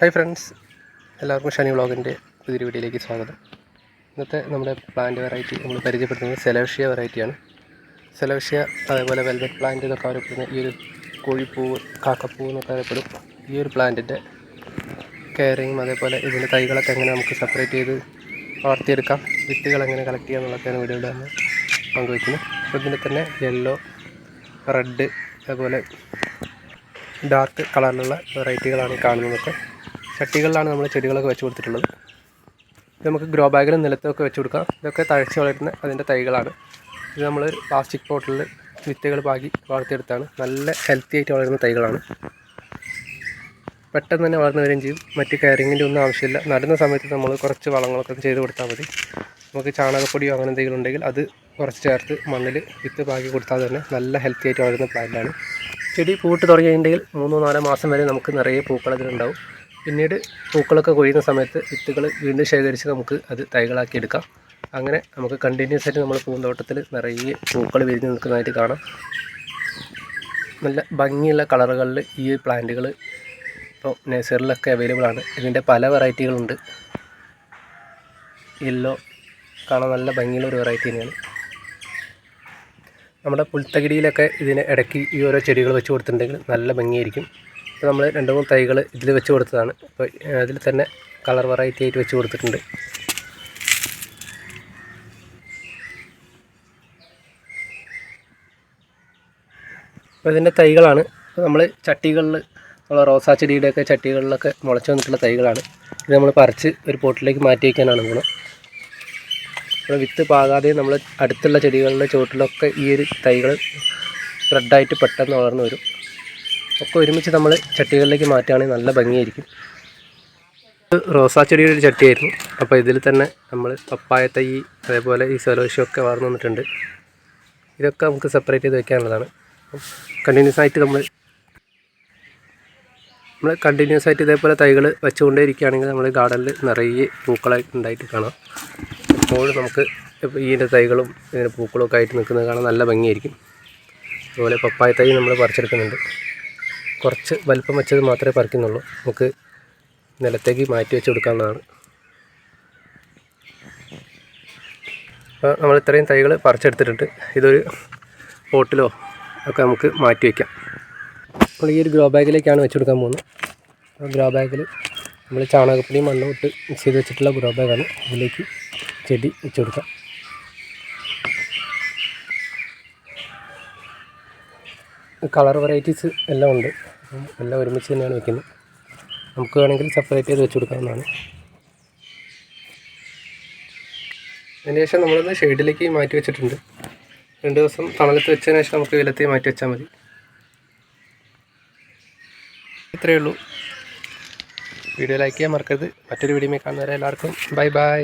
Hi friends, എല്ലാവർക്കും ഷനി വ്ളോഗിൻ്റെ പുതിയൊരു വീഡിയോയിലേക്ക് സ്വാഗതം. ഇന്നത്തെ നമ്മുടെ പ്ലാന്റ് വെറൈറ്റി നമ്മൾ പരിചയപ്പെടുത്തുന്നത് സെലോഷ്യ വെറൈറ്റിയാണ്. സെലോഷ്യ അതേപോലെ വെൽവെറ്റ് പ്ലാന്റ് എന്നൊക്കെ അറിയപ്പെടുന്ന ഈ ഒരു കോഴിപ്പൂവ്, കാക്കപ്പൂവ് എന്നൊക്കെ അറിയപ്പെടും ഈ ഒരു പ്ലാന്റിൻ്റെ കെയറിങ്ങും അതേപോലെ ഇതിൻ്റെ തൈകളൊക്കെ എങ്ങനെ നമുക്ക് സെപ്പറേറ്റ് ചെയ്ത് വളർത്തിയെടുക്കാം, വിത്തുകൾ എങ്ങനെ കളക്ട് ചെയ്യാം എന്നുള്ളതൊക്കെയാണ് വീഡിയോയിൽ നമ്മൾ പങ്കുവയ്ക്കുന്നത്. അപ്പോൾ ഇതിൻ്റെ തന്നെ യെല്ലോ, റെഡ് അതേപോലെ ഡാർക്ക് കളറിലുള്ള വെറൈറ്റികളാണ് കാണുന്നതൊക്കെ. ചട്ടികളിലാണ് നമ്മൾ ചെടികളൊക്കെ വെച്ച് കൊടുത്തിട്ടുള്ളത്. ഇത് നമുക്ക് ഗ്രോ ബാഗിലും നിലത്തൊക്കെ വെച്ച് കൊടുക്കാം. ഇതൊക്കെ തഴച്ച് വളരുന്ന അതിൻ്റെ തൈകളാണ്. ഇത് നമ്മൾ പ്ലാസ്റ്റിക് പോട്ടിൽ വിത്തുകൾ പാകി വളർത്തിയെടുത്താണ്. നല്ല ഹെൽത്തി ആയിട്ട് വളരുന്ന തൈകളാണ്. പെട്ടെന്ന് തന്നെ വളർന്നു വരികയും ചെയ്യും. മറ്റ് കെയറിങ്ങിൻ്റെ ഒന്നും ആവശ്യമില്ല. നടുന്ന സമയത്ത് നമ്മൾ കുറച്ച് വളങ്ങളൊക്കെ ചെയ്ത് കൊടുത്താൽ മതി. നമുക്ക് ചാണകപ്പൊടിയോ അങ്ങനെ എന്തെങ്കിലും ഉണ്ടെങ്കിൽ അത് കുറച്ച് ചേർത്ത് മണ്ണിൽ വിത്ത് പാകി കൊടുത്താൽ തന്നെ നല്ല ഹെൽത്തി ആയിട്ട് വളരുന്ന പ്ലാന്റാണ്. ചെടി പൂട്ട് തുടങ്ങിയിട്ടുണ്ടെങ്കിൽ 3-4 മാസം വരെ നമുക്ക് നിറയെ പൂക്കൾ അതിലുണ്ടാവും. പിന്നീട് പൂക്കളൊക്കെ കൊഴിയുന്ന സമയത്ത് വിത്തുകൾ വീണ്ടും ശേഖരിച്ച് നമുക്ക് അത് തൈകളാക്കി എടുക്കാം. അങ്ങനെ നമുക്ക് കണ്ടിന്യൂസ് ആയിട്ട് നമ്മൾ പൂന്തോട്ടത്തിൽ നിറയെ പൂക്കൾ വിരിഞ്ഞ് നിൽക്കുന്നതായിട്ട് കാണാം. നല്ല ഭംഗിയുള്ള കളറുകളിൽ ഈ പ്ലാന്റുകൾ ഇപ്പോൾ നഴ്സറിയിലൊക്കെ അവൈലബിൾ ആണ്. ഇതിൻ്റെ പല വെറൈറ്റികളുണ്ട്. യെല്ലോ കാണാൻ നല്ല ഭംഗിയുള്ള ഒരു വെറൈറ്റി തന്നെയാണ്. നമ്മുടെ പുൽത്തകിടിയിലൊക്കെ ഇതിന് ഇടയ്ക്ക് ഈ ഓരോ ചെടികൾ വെച്ച് കൊടുത്തിട്ടുണ്ടെങ്കിൽ നല്ല ഭംഗിയായിരിക്കും. ഇപ്പോൾ നമ്മൾ 2-3 തൈകൾ ഇതിൽ വെച്ച് കൊടുത്തതാണ്. അപ്പോൾ അതിൽ തന്നെ കളർ വെറൈറ്റി ആയിട്ട് വെച്ച് കൊടുത്തിട്ടുണ്ട്. അപ്പോൾ ഇതിൻ്റെ തൈകളാണ് നമ്മൾ ചട്ടികളിൽ, നമ്മൾ റോസാ ചെടിയുടെയൊക്കെ ചട്ടികളിലൊക്കെ മുളച്ച് വന്നിട്ടുള്ള തൈകളാണ്. ഇത് നമ്മൾ പറിച്ച് ഒരു പോട്ടിലേക്ക് മാറ്റി വയ്ക്കാനാണ് ഗുണം. നമ്മൾ വിത്ത് പാകാതെ നമ്മൾ അടുത്തുള്ള ചെടികളുടെ ചുവട്ടിലൊക്കെ ഈ ഒരു തൈകൾ സ്പ്രെഡായിട്ട് പെട്ടെന്ന് വളർന്നു വരും. ഒക്കെ ഒരുമിച്ച് നമ്മൾ ചട്ടികളിലേക്ക് മാറ്റുകയാണെങ്കിൽ നല്ല ഭംഗിയായിരിക്കും. റോസാ ചെടിയുടെ ഒരു ചട്ടിയായിരുന്നു. അപ്പോൾ ഇതിൽ തന്നെ നമ്മൾ പപ്പായ തൈ അതേപോലെ ഈ സെലോഷ്യൊക്കെ വളർന്നു വന്നിട്ടുണ്ട്. ഇതൊക്കെ നമുക്ക് സെപ്പറേറ്റ് ചെയ്ത് വെക്കാനുള്ളതാണ്. കണ്ടിന്യൂസ് ആയിട്ട് നമ്മൾ കണ്ടിന്യൂസ് ആയിട്ട് ഇതേപോലെ തൈകൾ വെച്ചുകൊണ്ടേ ഇരിക്കുകയാണെങ്കിൽ നമ്മൾ ഗാർഡനിൽ നിറയെ പൂക്കളായിട്ട് ഉണ്ടായിട്ട് കാണാം. അപ്പോൾ നമുക്ക് ഇതിൻ്റെ തൈകളും ഇതിൻ്റെ പൂക്കളും ഒക്കെ ആയിട്ട് നിൽക്കുന്നത് കാണാൻ നല്ല ഭംഗിയായിരിക്കും. അതുപോലെ പപ്പായ തൈ നമ്മൾ പറിച്ചെടുക്കുന്നുണ്ട്. കുറച്ച് വലിപ്പം വെച്ചത് മാത്രമേ പറിക്കുന്നുള്ളൂ. നമുക്ക് നിലത്തേക്ക് മാറ്റി വെച്ച് കൊടുക്കാവുന്നതാണ്. അപ്പോൾ നമ്മൾ ഇത്രയും തൈകൾ പറിച്ചെടുത്തിട്ടുണ്ട്. ഇതൊരു പോട്ടിലോ ഒക്കെ നമുക്ക് മാറ്റി വയ്ക്കാം. നമ്മൾ ഈ ഒരു ഗ്രോ ബാഗിലേക്കാണ് വെച്ച് കൊടുക്കാൻ പോകുന്നത്. ആ ഗ്രോ ബാഗിൽ നമ്മൾ ചാണകപ്പൊടിയും മണ്ണും ഇട്ട് മിക്സ് ചെയ്ത് വെച്ചിട്ടുള്ള ഗ്രോ ബാഗാണ്. ഇതിലേക്ക് ചെടി വെച്ച് കൊടുക്കാം. കളർ വെറൈറ്റീസ് എല്ലാം ഉണ്ട്. എല്ലാം ഒരുമിച്ച് തന്നെയാണ് വെക്കുന്നത്. നമുക്ക് വേണമെങ്കിൽ സെപ്പറേറ്റ് ചെയ്ത് വെച്ച് കൊടുക്കാവുന്നതാണ്. അതിന് ശേഷം നമ്മളൊന്ന് ഷെയ്ഡിലേക്ക് മാറ്റി വെച്ചിട്ടുണ്ട്. 2 ദിവസം തണലത്ത് വെച്ചതിന് ശേഷം നമുക്ക് വെയിലത്തേക്ക് മാറ്റി വെച്ചാൽ മതി. ഇത്രയേ ഉള്ളൂ. വീഡിയോ ലൈക്ക് ചെയ്യാൻ മറക്കരുത്. മറ്റൊരു വീഡിയോ കാണുന്നവരെ എല്ലാവർക്കും ബൈ ബൈ.